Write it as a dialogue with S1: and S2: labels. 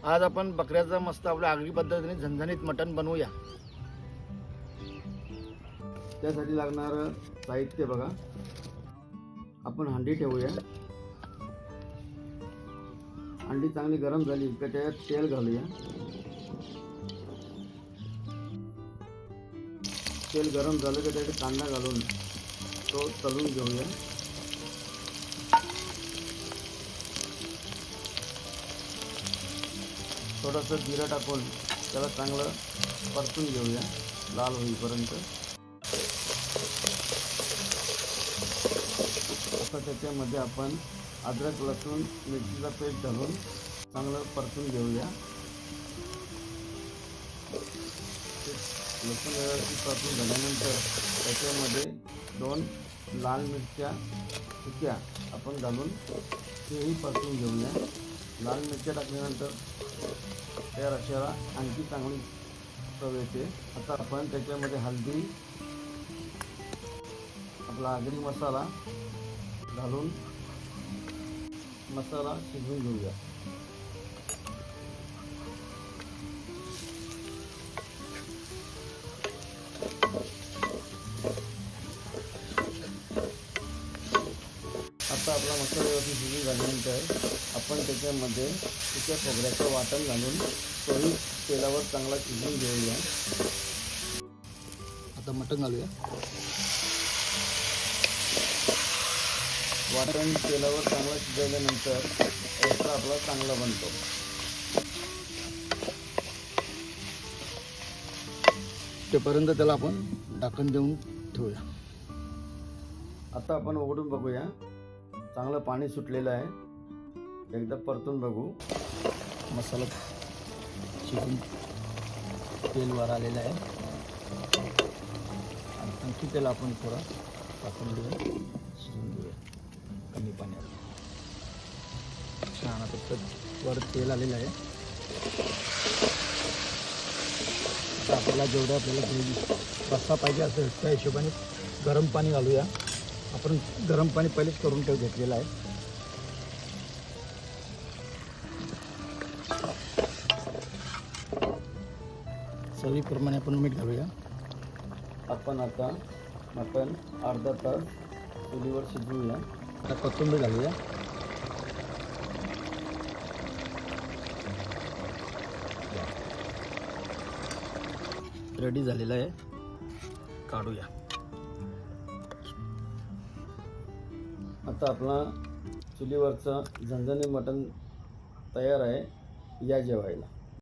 S1: आज आपण बकऱ्याचं मस्त आपल्या आगरी पद्धतीने झणझणीत मटण बनवूया। त्यासाठी लागणारं साहित्य बघा, आपण हांडी ठेवूया। हांडी चांगली गरम झाली की त्यात तेल घालूया। तेल गरम झालं की त्यात कांदा घालून तो तळून घेऊया। थोडंसं जिरं टाकून त्याला चांगलं परतून घेऊया लाल होईपर्यंत। आता त्याच्यामध्ये आपण अद्रक लसूण मिरचीचा पेस्ट घालून चांगलं परतून घेऊया। लसूण व्यवस्थित परतून झाल्यानंतर त्याच्यामध्ये 2 लाल मिरच्या सुक्या आपण घालून तेही परतून घेऊया। लाल मिरच्या टाकल्यानंतर त्या रश्श्याला आणखी चांगली चव येते। आता आपण त्याच्यामध्ये हळदी, आपला आगरी मसाला घालून मसाला शिजवून घेऊया। आता आपला मसाला व्यवस्थित शिजून झाल्यानंतर आपण त्याच्यामध्ये सुक्या खोबऱ्याचं वाटण घालून तोही तेलावर चांगला शिजवून घेऊया। आता मटण घालूया। वाटण तेलावर चांगला शिजवल्यानंतर रस्सा आपला चांगला बनतो। तेपर्यंत त्याला आपण झाकण देऊन ठेवूया। आता आपण उघडून बघूया, चांगलं पाणी सुटलेलं आहे। एकदा परतून बघू। मसाला शिजून तेल वर आलेलं आहे। आणखी त्याला आपण थोडा टाकून देऊया, शिजून घेऊया कमी पाण्यात। छान आता वर तेल आलेलं आहे। आता आपल्याला जेवढं आपल्याला ग्रेव्ही रस्सा पाहिजे असेल त्या हिशोबाने गरम पाणी घालूया। आपण गरम पाणी पहिलेच करून घेतलेलं आहे। चवीप्रमाणे आपण मीठ घालूया। आपण आता मटण अर्धा तास चुलीवर शिजवूया। आता कोथिंबीर घालूया। रेडी झालेलं आहे, काढूया। आता आपला चुलीवरचा झणझणी मटण तयार आहे, या जेवायला।